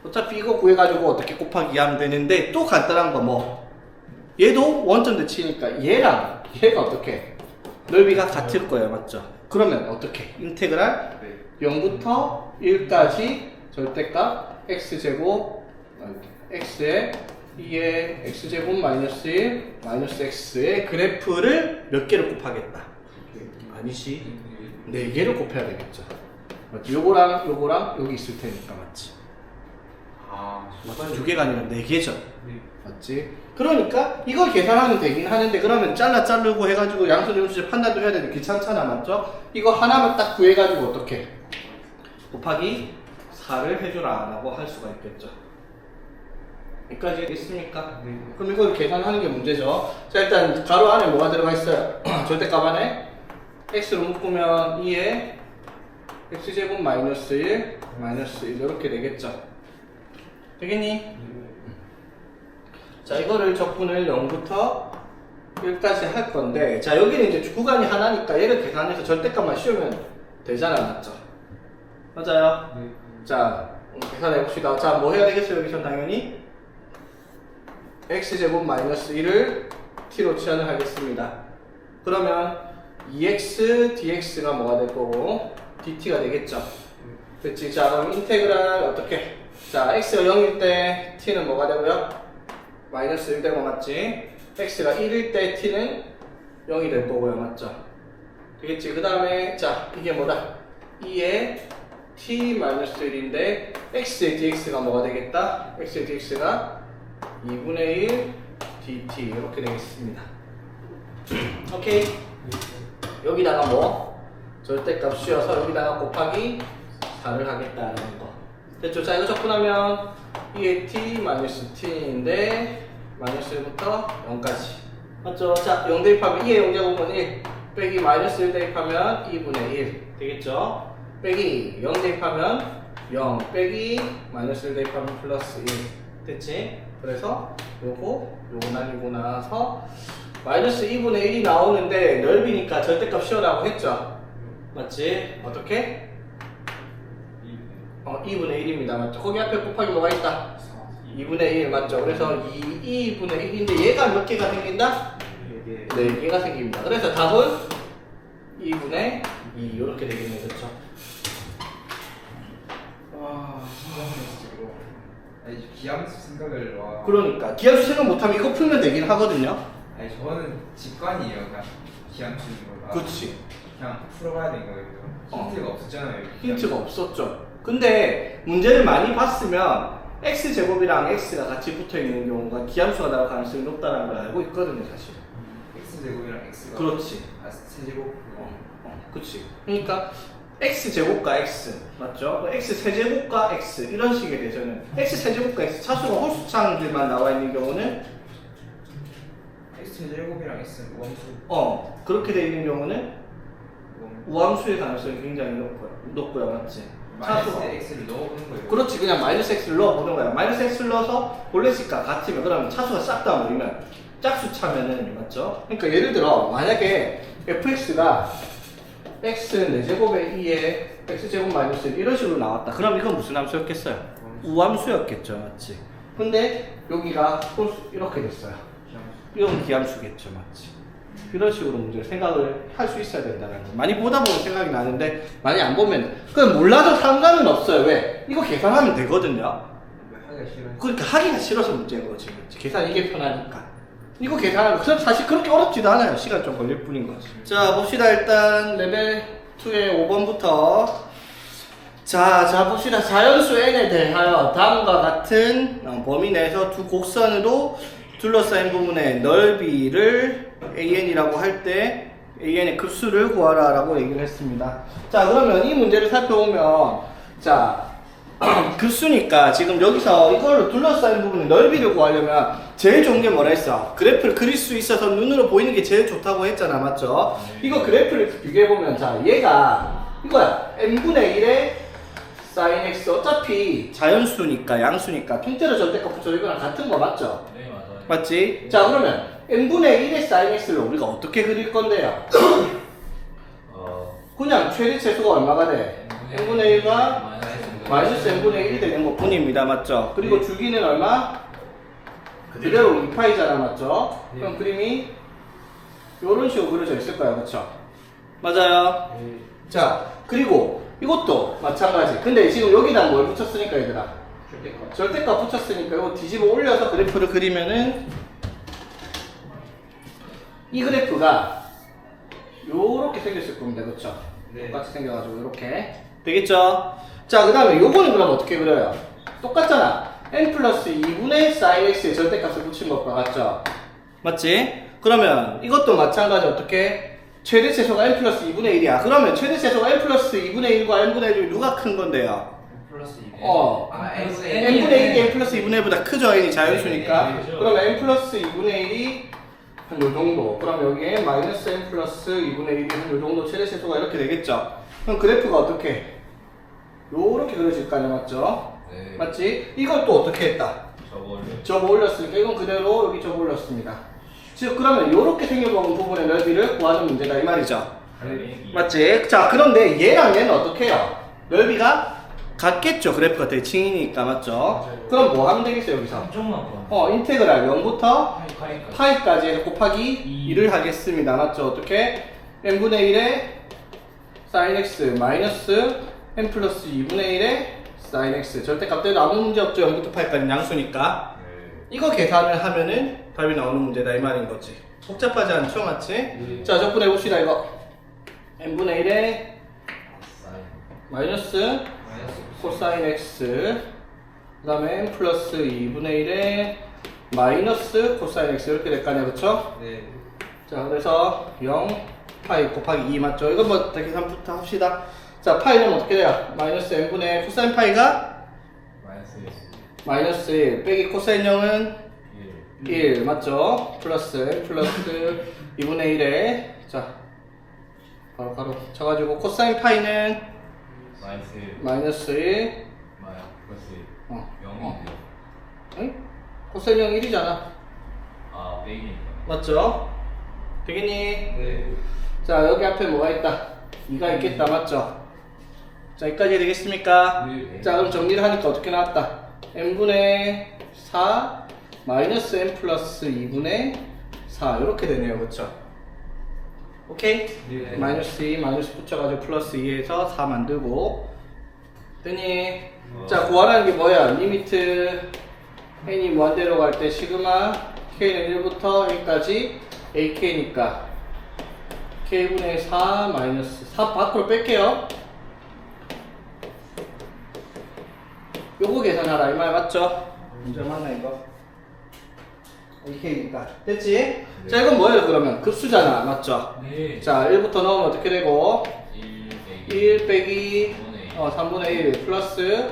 어차피 이거 구해가지고 어떻게 곱하기 하면 되는데 또 간단한 거 뭐 얘도 원점 대칭이니까 얘랑 얘가 어떻게? 넓이가 같을 거예요. 맞죠? 그러면 어떻게? 인테그랄 0부터 1까지 절대값 x제곱 x의 2의 x제곱 마이너스 1 마이너스 x의 그래프를 몇 개를 곱하겠다? 아니지 4개를 곱해야 되겠죠. 맞지? 요거랑 여기 있을 테니까 맞지? 맞지? 2개가 아니라 4개죠. 맞지? 그러니까 이걸 계산하면 되긴 하는데 그러면 자르고 해가지고 양수대 음수제 판단도 해야 되는데 귀찮잖아. 맞죠? 이거 하나만 딱 구해가지고 어떻게? 곱하기 4를 해주라 라고 할 수가 있겠죠. 여기까지 있습니까? 네. 그럼 이걸 계산하는 게 문제죠. 자, 일단 가로 안에 뭐가 들어가 있어요? 절대값 안에 x로 묶으면 2에 x제곱 마이너스 1 마이너스 1 이렇게 되겠죠. 되겠니? 자, 이거를 적분을 0부터 1까지 할 건데 자, 여기는 이제 구간이 하나니까 얘를 계산해서 절대값만 씌우면 되잖아. 맞죠? 맞아요? 네. 자, 계산해 봅시다. 자, 뭐 해야 되겠어요? 여기선 당연히 x제곱 마이너스 1을 t로 치환을 하겠습니다. 그러면 2x dx가 뭐가 될 거고 dt가 되겠죠. 그렇지? 자, 그럼 인테그랄 어떻게? 자, x가 0일 때 t는 뭐가 되고요? 마이너스 1 되고 맞지? x가 1일 때 t는 0이 될 거고요. 맞죠? 되겠지? 그 다음에 자, 이게 뭐다? 2의 t 마이너스 1인데 x의 dx가 뭐가 되겠다? x의 dx가 2분의 1 dt 이렇게 되겠습니다. 오케이? 여기다가 뭐? 절대값 씌워서 여기다가 곱하기 4를 하겠다는 거. 됐죠? 자, 이거 적분하면 2의 t 마이너스 t인데 마이너스 1부터 0까지. 맞죠? 자, 0 대입하면 2의 0제곱은 1 빼기 마이너스 1 대입하면 2분의 1 되겠죠? 빼기 0 대입하면 0 빼기 마이너스 1 대입하면 플러스 1 됐지? 그래서 요거 날리고 나서 마이너스 2분의 1이 나오는데 넓이니까 절대값 씌워라고 했죠? 맞지? 어떻게? 2분의 1입니다. 맞죠? 거기 앞에 곱하기 뭐가 있다? 2분의 1 맞죠? 그래서 2분의 1인데 얘가 몇 개가 생긴다? 4개가 생깁니다. 그래서 답은 2분의 2 이렇게 되겠네요. 그렇죠? 아니 기함수 생각을 와. 그러니까 기하수 생각 못하면 이거 풀면 되긴 하거든요. 아니 저거는 직관이에요. 그냥 기함수인 거가. 그치. 그냥 풀어봐야 되는 거예요. 힌트가 없었잖아요. 힌트가 없었죠. 근데 문제를 많이 봤으면 x제곱이랑 x가 같이 붙어있는 경우가 기함수가 나올 가능성이 높다는 걸 알고 있거든요, 사실. x 제곱이랑 x가. 그렇지. 세제곱. 그치. 그러니까 x제곱과 x, 맞죠? x세제곱과 x 이런 식의 대전은 x세제곱과 x 차수가 홀수창들만 나와 있는 경우는 x 제곱이랑 x는 우함수. 그렇게 돼 있는 경우는 우함수의 가능성이 굉장히 높고요, 맞지? 마이너스 차수가. x를 넣어보는 거예요. 그렇지, 그냥 마이너스 x를 넣어보는 거야. 마이너스 x를 넣어서 본래식과 같으면 그러면 차수가 싹 다 모이면 짝수 차면은, 맞죠? 그러니까 예를 들어 만약에 fx가 x 4제곱에 2에 x제곱 마이너스 1 이런 식으로 나왔다. 그럼 이건 무슨 함수였겠어요? 우함수였겠죠, 맞지? 근데 여기가 홀수 이렇게 됐어요. 이건 기함수겠죠, 맞지? 이런 식으로 문제를 생각을 할 수 있어야 된다는 거. 많이 보다 보면 생각이 나는데 많이 안 보면 그건 몰라도 상관은 없어요. 왜? 이거 계산하면 되거든요. 하기가 싫어요. 그러니까 하기가 싫어서 문제인 거지. 계산 이게 편하니까. 이거 계산하면 그럼 사실 그렇게 어렵지도 않아요. 시간 좀 걸릴 뿐인 거지. 자, 봅시다. 일단 레벨 2의 5번부터. 자 봅시다. 자연수 n에 대하여 다음과 같은 범위 내에서 두 곡선으로 둘러싸인 부분의 넓이를 an이라고 할 때 an의 급수를 구하라 라고 얘기를 했습니다. 자, 그러면 이 문제를 살펴보면 자 급수니까 지금 여기서 이걸로 둘러싸인 부분의 넓이를 구하려면 제일 좋은 게 뭐라 했어? 그래프를 그릴 수 있어서 눈으로 보이는 게 제일 좋다고 했잖아, 맞죠? 이거 그래프를 비교해보면 자 얘가 이거야. n분의 1의 sin x. 어차피 자연수니까 양수니까 통째로 절대값 붙여 이거랑 같은 거 맞죠? 네, 맞아요. 맞지? 자, 그러면 n분의 1의 sin x를 우리가 어떻게 그릴 건데요? 그냥 최대체수가 얼마가 돼? n분의 1과 마이너스 n분의 1이 되는 것 뿐입니다. 맞죠? 그리고 줄기는 얼마? 그대로 2파이잖아. 맞죠? 그럼 그림이 이런 식으로 그려져 있을 거야. 그쵸? 맞아요. 자, 그리고 이것도 마찬가지. 근데 지금 여기다 뭘 붙였으니까 얘들아? 절대값 붙였으니까 이거 뒤집어 올려서 그래프를 그리면은 이 그래프가 요렇게 생겼을 겁니다. 그쵸? 네. 똑같이 생겨가지고 이렇게 되겠죠? 자, 그 다음에 요거는 그럼 어떻게 그려요? 똑같잖아. n 플러스 2분의 sin x의 절대값을 붙인 것과 같죠? 맞지? 그러면 이것도 마찬가지. 어떻게? 최대체수가 n 플러스 2분의 1이야. 그러면 최대체수가 n 플러스 2분의 1과 n분의 1이 누가 큰 건데요? 플러스 2. n분의 1이 n 플러스 2분의 1보다 크죠? n이 자연수니까. 네, 그죠. 그러면 n 플러스 2분의 1이 한 요 정도. 그럼 여기에 마이너스 n 플러스 2분의 1이 한 요 정도 최대체수가 이렇게 되겠죠? 그럼 그래프가 어떻게? 요렇게 그려질 거 아니야, 맞죠? 네. 맞지? 이걸 또 어떻게 했다? 저거를. 접어 올렸으니까 이건 그대로 여기 접어 올렸습니다. 즉 그러면 요렇게 생겨본 부분의 넓이를 구하는 문제다 이 말이죠. 맞지? 자, 그런데 얘랑 얘는 어떻게 해요? 넓이가 같겠죠. 그래프가 대칭이니까. 맞죠? 그럼 뭐 하면 되겠어요 여기서? 한쪽만 봐. 인테그랄 0부터 파이까지. 파이까지 해서 곱하기 2를 하겠습니다. 맞죠? 어떻게? n분의 1의 sin x 마이너스 n 플러스 2분의 1의 sin x. 절대값대로 아무 문제 없죠. 0부터 파이까지 양수니까. 이거 계산을 하면은 답이 나오는 문제다 이 말인 거지. 복잡하지 않죠? 맞지? 네. 자, 적분해 봅시다 이거. n분의 1의 마이너스 코사인 x 그 다음에 n 플러스 2분의 1의 마이너스 코사인 x 이렇게 될 거 아니야, 그쵸? 네. 자, 그래서 0 파이 곱하기 2 맞죠? 이거 뭐 계산부터 합시다. 자, 파이는 어떻게 돼요? 마이너스 n분의 코사인 파이가 마이너스 1 빼기 코사인 0은 1 맞죠? 플러스 n 플러스 2분의 1에 자 바로 쳐가지고 코사인 파이는 마이너스 1 응? 코사인 0 1이잖아. 아, 빼기. 맞죠? 되겠니? 네. 자, 여기 앞에 뭐가 있다? 2가 있겠다. 맞죠? 자, 여기까지 되겠습니까? 네. 자, 그럼 정리를 하니까 어떻게 나왔다? n분의 4 마이너스 n 플러스 2분의 4 이렇게 되네요. 그쵸? 오케이? 네. 마이너스 2 마이너스 붙여가지고 플러스 2에서 4 만들고 됐니? 자, 구하라는 게 뭐야? 리미트 n이 무한대로 갈 때 시그마 k는 1부터 1까지 ak니까 k분의 4 마이너스 4 밖으로 뺄게요. 요거 계산하라 이 말 맞죠? 문제 맞나 이거? ak니까 됐지? 자 이건 뭐예요 그러면? 급수잖아 맞죠? 네. 자 1부터 넣으면 어떻게 되고 1 1 빼기 3분의 1 플러스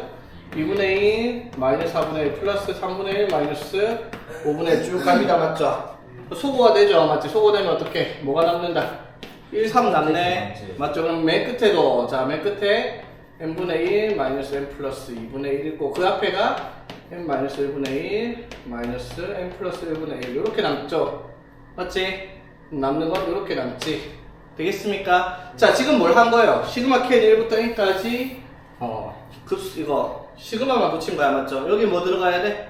2분의 1 마이너스 4분의 1 플러스 3분의 1 마이너스 5분의 1 쭉 갑니다 맞죠? 소거가 되죠 맞지? 소거되면 어떻게? 뭐가 남는다? 1, 3 남네 맞죠? 그럼 맨 끝에도 자 맨 끝에 n분의 1 마이너스 n 플러스 2분의 1 있고 그 앞에가 n 마이너스 1분의 1 마이너스 n 플러스 1분의 1 이렇게 남죠? 맞지? 남는 건 이렇게 남지 되겠습니까? 자 지금 뭘 한 거예요? 시그마 k는 1부터 n까지 급수 이거 시그마만 붙인 거야 맞죠? 여기 뭐 들어가야 돼?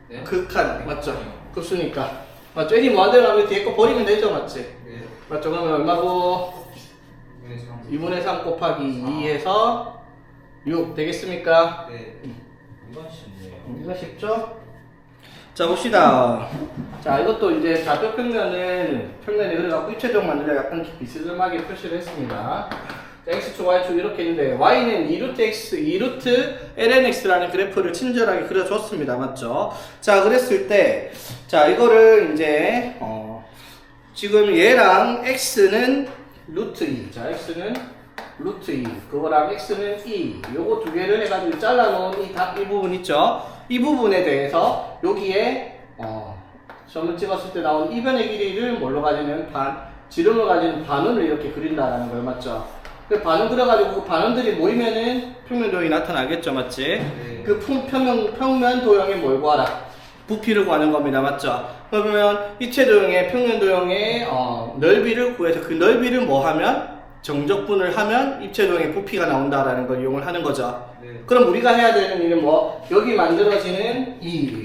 네? 극한 맞죠? 급수니까 맞죠? n이 뭐 안 들어가면 뒤에 거 버리면 되죠 맞지? 네. 맞죠? 그러면 얼마고? 2분의 3 곱하기 2에서 6 되겠습니까? 네. 이건 쉽네요. 이거 쉽죠? 자 봅시다. 자 이것도 이제 좌표 평면은 평면에 그래갖고 입체적 만들려 약간 비스듬하게 표시를 했습니다. 자, x축 y축 이렇게 있는데 y는 2루트 x 2루트 lnx라는 그래프를 친절하게 그려줬습니다. 맞죠? 자 그랬을 때 자 이거를 이제 지금 얘랑 x는 루트 2 자 x는 루트 2 그거랑 x는 2 요거 두 개를 해가지고 잘라놓은 이 부분 있죠? 이 부분에 대해서 여기에 점을 찍었을 때 나온 이변의 길이를 뭘로 가지는 지름을 가지는 반원을 이렇게 그린다라는 걸 맞죠? 그 반원 그려가지고 그 반원들이 모이면은 평면 도형이 나타나겠죠 맞지? 네. 그 평면 도형에 뭘 구하라? 부피를 구하는 겁니다 맞죠? 그러면 입체 도형의 평면 도형의 넓이를 구해서 그 넓이를 뭐 하면? 정적분을 하면 입체 도형의 부피가 나온다라는 걸 이용을 하는 거죠. 네. 그럼 우리가 해야 되는 일은 뭐? 여기 만들어지는 이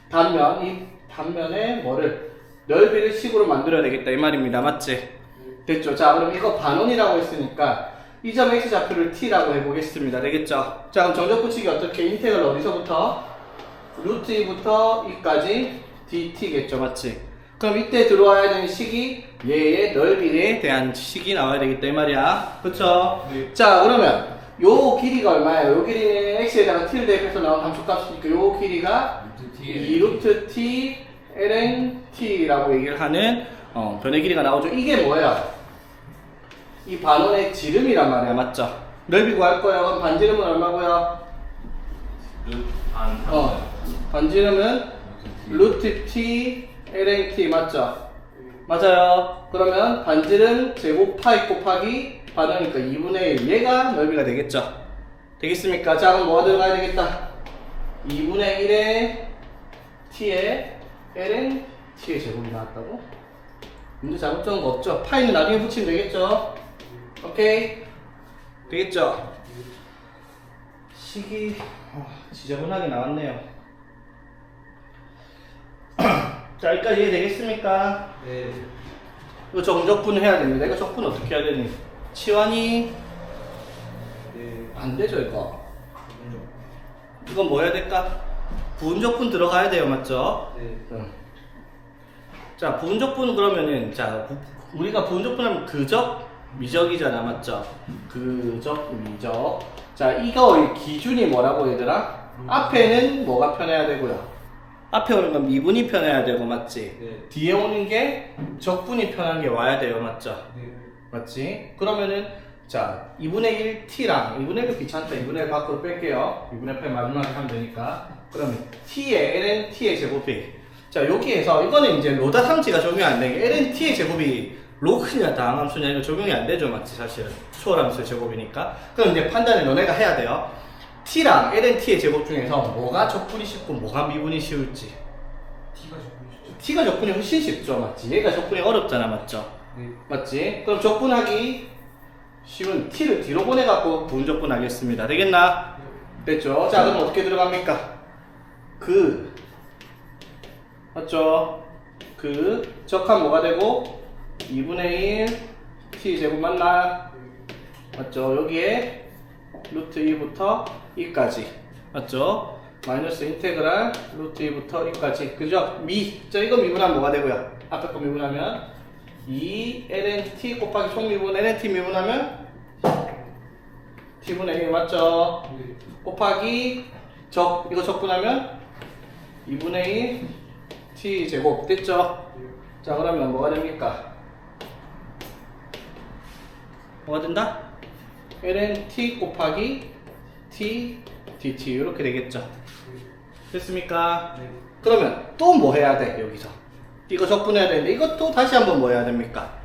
단면에 뭐를? 넓이를 식으로 만들어야 되겠다 이 말입니다. 맞지? 됐죠? 자 그럼 이거 반원이라고 했으니까 이 점 x좌표를 t라고 해보겠습니다. 되겠죠? 자 그럼 정적분식이 어떻게? 인테그럴 어디서부터? 루트 2부터 2까지 dt겠죠. 맞지? 그럼 이때 들어와야 되는 식이 얘의 넓이에 대한 식이 나와야 되겠다 이 말이야. 그쵸? 네. 자 그러면 요 길이가 얼마예요? 요 길이는 x에다가 t를 대입해서 나온 함수값이니까 요 길이가 2루트 t ln t라고 얘기를 하는 변의 길이가 나오죠. 이게 뭐야? 이 반원의 지름이란 말이야. 맞죠? 넓이 구할 거야. 그럼 반지름은 얼마고요? 반지름은 루트 t ln t 맞죠? 맞아요. 그러면 반지름 제곱 파이 곱하기 반원이니까 2분의 1 얘가 넓이가 되겠죠? 되겠습니까? 자 그럼 뭐가 들어가야 되겠다? 2분의 1의 t의 ln t의 제곱이 나왔다고? 문제 잘못 적은 거 없죠? 파이는 나중에 붙이면 되겠죠? 오케이? 되겠죠? 식이 지저분하게 나왔네요. 자 여기까지 이해되겠습니까? 네. 이거 정적분 해야 됩니다. 이거 적분 어떻게 해야 되니? 치환이 네. 안 되죠 이거. 이건 뭐 해야 될까? 부분적분 들어가야 돼요 맞죠? 네. 자 부분적분 그러면은 자 우리가 부분적분 하면 그적 미적이잖아 맞죠? 그적 미적. 자 이거 기준이 뭐라고 얘들아? 앞에는 뭐가 편해야 되고요? 앞에 오는 건 미분이 편해야 되고 맞지? 네. 뒤에 오는 게 적분이 편한 게 와야 돼요 맞죠? 네. 맞지? 그러면은 자 2분의 1 t랑 2분의 1도 귀찮다 2분의 1 밖으로 뺄게요 2분의 8 마지막에 하면 되니까 그러면 t의 ln t의 제곱이 자 여기에서 이거는 이제 로다 상지가 적용이 안 되게 ln t의 제곱이 로그냐 다항함수냐 이거 적용이 안 되죠 맞지 사실 초월함수의 제곱이니까 그럼 이제 판단을 너네가 해야 돼요 t랑 ln t의 제곱 중에서 뭐가 적분이 쉽고 뭐가 미분이 쉬울지 T가 적분이죠. t가 적분이 훨씬 쉽죠 맞지? 얘가 적분이 어렵잖아 맞죠? 네. 맞지? 그럼 적분하기 쉬운 t를 뒤로 보내갖고 부분적분 하겠습니다. 되겠나? 됐죠? 자 그럼 어떻게 들어갑니까? 맞죠? 적합 뭐가 되고 2분의 1 t 제곱 맞나? 맞죠? 여기에 루트 2부터 2까지 맞죠? 마이너스 인테그랄 루트 2부터 2까지 그죠? 자 이거 미분하면 뭐가 되고요? 앞에 거 미분하면 2 ln t 곱하기 속미분 ln t 미분하면 t분의 1 맞죠? 곱하기 이거 적분하면 2분의 1 t 제곱 됐죠? 자 그러면 뭐가 됩니까? 뭐가 된다? ln t 곱하기 t dt 이렇게 되겠죠? 됐습니까? 네. 그러면 또 뭐 해야 돼 여기서? 이거 적분해야 되는데 이것도 다시 한번 뭐 해야 됩니까?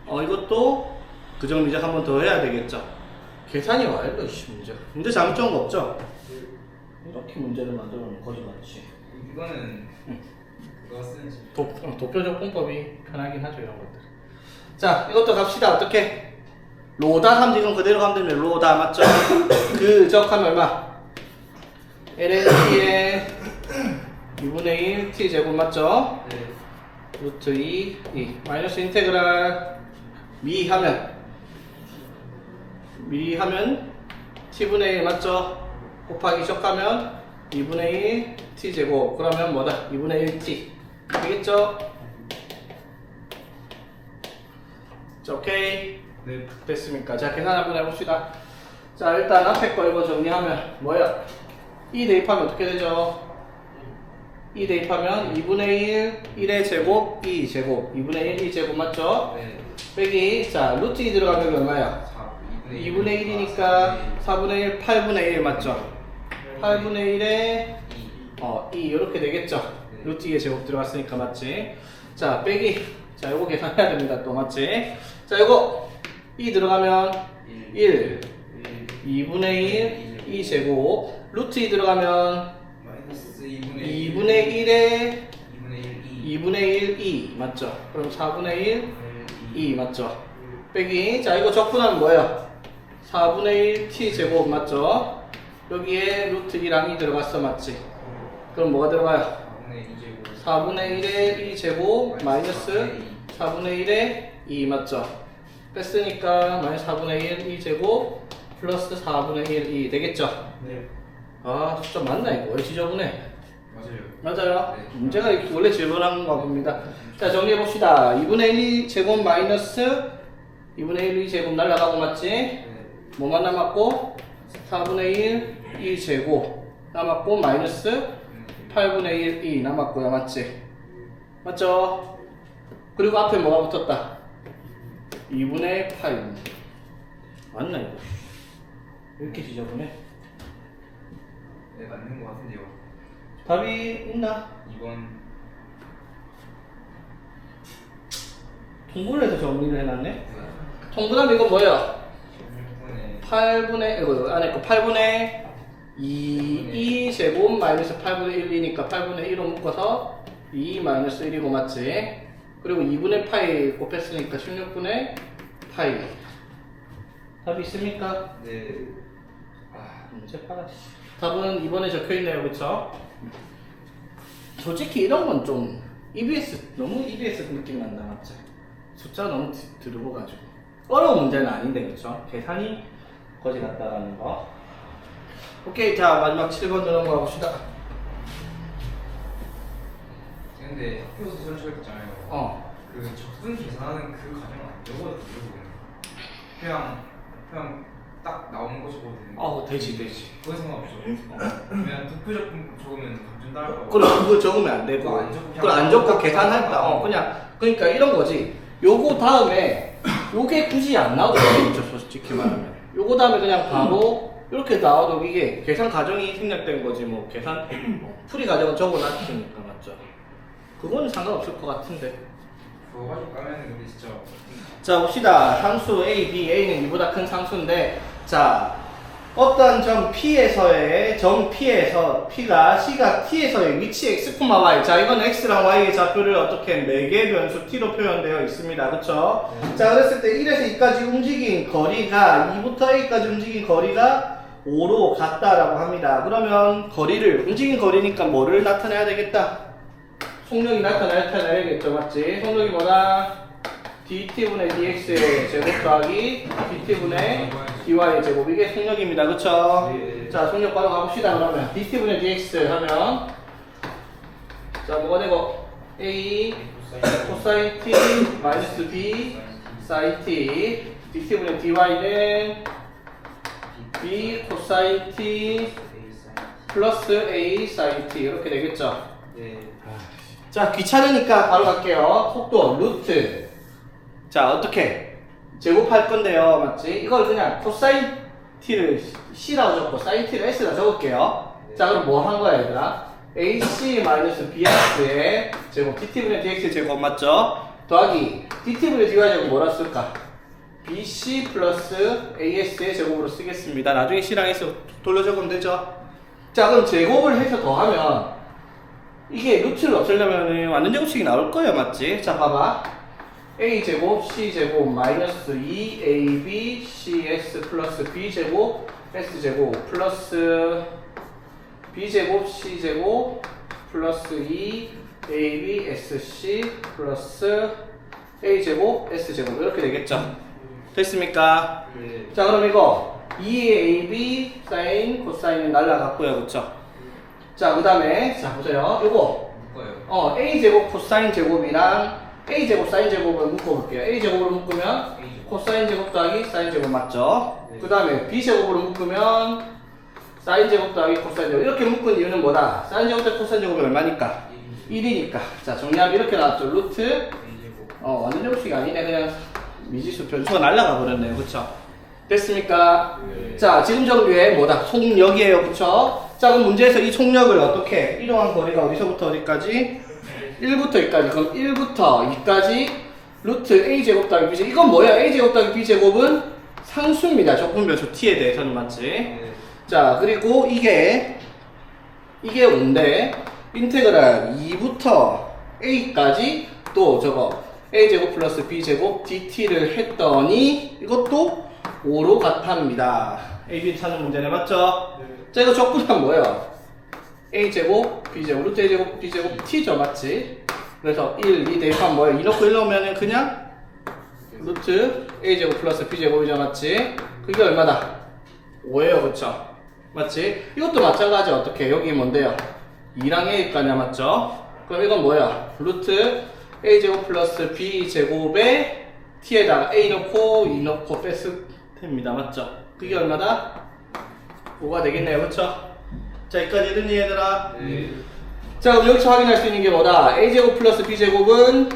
이것도 그 정리작 한 번 더 해야 되겠죠? 계산이 와 이거 문제 잘못 적은 거 없죠? 이렇게 문제를 만들어 놓으면 거짓말이지. 이거는 그거 쓰는지. 도표적 공법이 편하긴 하죠 이런 것들. 자 이것도 갑시다. 어떻게? 로다 함직은 그대로 가면 되면 로다 맞죠? 그 적하면 얼마? lnt에 2분의 1 t 제곱 맞죠? 네. 루트 2 마이너스 인테그랄 미하면 t분의 1 맞죠? 곱하기 적하면 2분의 1 t 제곱 그러면 뭐다? 2분의 1 t 되겠죠? 자 오케이 네. 됐습니까? 자 계산 한번 해봅시다. 자 일단 앞에 거 이거 정리하면 뭐야? 2 대입하면 어떻게 되죠? 2 대입하면 2분의 1 1의 제곱 2 제곱 2분의 1 2 제곱 맞죠? 네. 빼기 자 루트 2 들어가면 얼마야? 2분의 1이니까 4분의 1 8분의 1 맞죠? 8분의 1에 2 이렇게 되겠죠? 네. 루트 2의 제곱 들어갔으니까 맞지? 자 빼기 자 요거 계산해야 됩니다 또 맞지? 자 요거 2 들어가면 1 2분의 1 2 제곱 루트 2 들어가면 마이너스 2분의 1에 2분의 1 2분의 1 2 맞죠? 그럼 4분의 1 2 맞죠? 빼기 자 이거 적분하면 뭐예요? 4분의 1 t 제곱 맞죠? 여기에 루트 2랑 2 들어갔어 맞지? 그럼 뭐가 들어가요? 4분의 1에 2 제곱 마이너스 4분의 1에 2 맞죠? 뺐으니까 마이너스 4분의 1 2 제곱 플러스 4분의 1 2 되겠죠? 네. 아 숫자 맞나 이거? 왜 지저분해? 맞아요. 맞아요. 네. 문제가 이렇게 원래 질문한 거 봅니다. 자 정리해 봅시다. 2분의 1 제곱 마이너스 2분의 1 2제곱 날라가고 맞지? 네. 뭐만 남았고 4분의 1 2제곱 남았고 마이너스 8분의 1 2 남았고요. 맞지? 맞죠? 그리고 앞에 뭐가 붙었다? 2분의 8 맞나 이거? 왜 이렇게 지저분해? 네, 맞는 것 같은데요. 답이 있나? 2번. 통분을 해서 정리를 해놨네? 통분하면 이거 뭐예요? 8분의 이거 안에 거 8분의 2 제곱 마이너스 8분의 1이니까 8분의 1로 묶어서 2 마이너스 1이고 맞지? 그리고 2분의 파이 곱했으니까 16분의 파이 답이 있습니까? 네. 문제 파라 답은 2번에 적혀있네요 그쵸? 솔직히 이런 건 좀 너무 EBS 느낌 난다 맞지? 숫자 너무 들어가지고 어려운 문제는 아닌데 그쵸? 계산이 거지 같다라는 거. 오케이 자 마지막 7번 넘어가 봅시다. 근데 학교에서 수련 시켰잖아요. 그 적분 계산하는 그 과정은 안 적어도 그냥 딱 나오는 거 적어도 되는 거. 되지. 그거 상관없죠. 그냥 도표 적으면 감점 따를 거. 그럼 그거 적으면 안 되고 그거 안 적고 그걸 안 적고 계산했다. 그냥 그러니까 이런 거지. 요거 다음에 요게 굳이 안 나와도 되겠죠 솔직히 말하면. 요거 다음에 그냥 바로 이렇게 나와도 이게 계산 과정이 생략된 거지 뭐 계산 풀이 과정은 적어놨으니까 맞죠? 그거는 상관없을 것 같은데. 그거 가지고 까면 근데 진짜. 자 봅시다. 상수 A, B, A는 2보다 큰 상수인데 자 어떤 점 P에서 P가 C가 T에서의 위치 X, Y 자 이건 X랑 Y의 좌표를 어떻게 4개의 변수 T로 표현되어 있습니다. 그쵸? 자 그랬을 때 1에서 2까지 움직인 거리가 2부터 A까지 움직인 거리가 5로 같다라고 합니다. 그러면 움직인 거리니까 뭐를 나타내야 되겠다? 속력이 나타나야겠죠 맞지? 속력이 뭐다? dt분의 dx의 제곱 더하기 dt분의 dy 제곱 이게 속력입니다. 그쵸? 네. 자 속력 바로 가봅시다. 그러면 dt분의 dx 하면 자 뭐가 되고 a 코사인 t 마이너스 b 사인 t dt분의 dy는 b 코사인 t 플러스 a 사인 t 이렇게 되겠죠. 네. 자 귀찮으니까 바로 갈게요. 속도 루트 자 어떻게 제곱할 건데요, 맞지? 이걸 그냥 코사인 t를 c라고 적고 사인 t를 s라 적을게요. 자 그럼 뭐 한 거야 얘들아? ac 마이너스 bx의 제곱 dt분의 dx 제곱 맞죠? 더하기 dt분의 dy 제곱 뭐라 쓸까? bc 플러스 as의 제곱으로 쓰겠습니다. 나중에 c랑 s 돌려 적으면 되죠? 자 그럼 제곱을 해서 더하면 이게 루트를 없애려면 완전 제곱식이 나올 거예요, 맞지? 자 봐봐 a제곱 c제곱 마이너스 2ab cs 플러스 b제곱 s제곱 플러스 b제곱 c제곱 플러스 2ab sc 플러스 a제곱 s제곱 이렇게 되겠죠? 됐습니까? 네. 자 그럼 이거 2ab 사인 코사인은 날라갔고요, 그쵸? 자 그 다음에 자 보세요 이거 묶어요. a제곱 코사인 제곱이랑 a제곱 사인 제곱을 묶어볼게요. a제곱으로 묶으면 코사인 제곱 더하기 사인 제곱 맞죠? 네. 그 다음에 b제곱으로 묶으면 사인 제곱 더하기 코사인 제곱 이렇게 묶은 이유는 뭐다? 사인 제곱 더하기 코사인 제곱이 얼마니까? 1이니까 자 정리하면 이렇게 나왔죠. 루트 A제곱. 완전 제곱식이 아니네. 그냥 미지수 변수가 날라가 버렸네요. 그쵸? 됐습니까? 네. 자 지금 정규의 뭐다? 속력이에요. 그쵸? 자 그럼 문제에서 이 속력을 어떻게 이동한 거리가 어디서부터 어디까지? 1부터 2까지. 그럼 1부터 2까지 루트 a제곱 더하기 b제곱 이건 뭐야? a제곱 더하기 b제곱은 상수입니다. 적분변수 t에 대해서는 맞지? 네. 자 그리고 이게 5인데 인테그랄 2부터 a까지 또 저거 a제곱 플러스 b제곱 dt를 했더니 이것도 5로 같답니다. a, b 찾는 문제네 맞죠? 네. 자 이거 적분하면 뭐예요? a제곱 b제곱 루트 a제곱 b제곱 t죠 맞지? 그래서 1, 2 대입하면 뭐예요? 2 넣고 1 넣으면 그냥 루트 a제곱 플러스 b제곱이죠 맞지? 그게 얼마다? 5예요 그쵸? 맞지? 이것도 마찬가지 어떻게 여기 뭔데요? 2랑 a까지 맞죠? 그럼 이건 뭐야? 루트 a제곱 플러스 b제곱에 t에다가 a 넣고 2 넣고 뺐을 됩니다 맞죠? 그게 얼마다? 5가 되겠네요 그쵸? 자 여기까지 됐니 얘들아? 네. 자 그럼 여기서 확인할 수 있는 게 뭐다? a제곱 플러스 b제곱은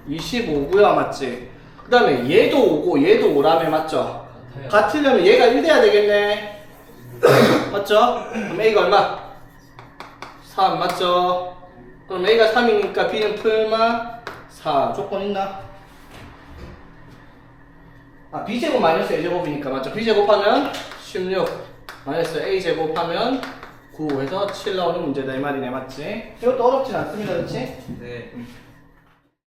25고요 맞지? 그 다음에 얘도 5고 얘도 5라며 맞죠? 같으려면 얘가 1 돼야 되겠네 맞죠? 그럼 a가 얼마? 3 맞죠? 그럼 a가 3이니까 b는 풀마 4 조건 있나? 아 b제곱 마이너스 a제곱이니까 맞죠? b제곱하면 16 마이너스 a제곱하면 9 해서 7 나오는 문제다 이 말이네 맞지? 이것도 어렵진 않습니다 그렇지? 네.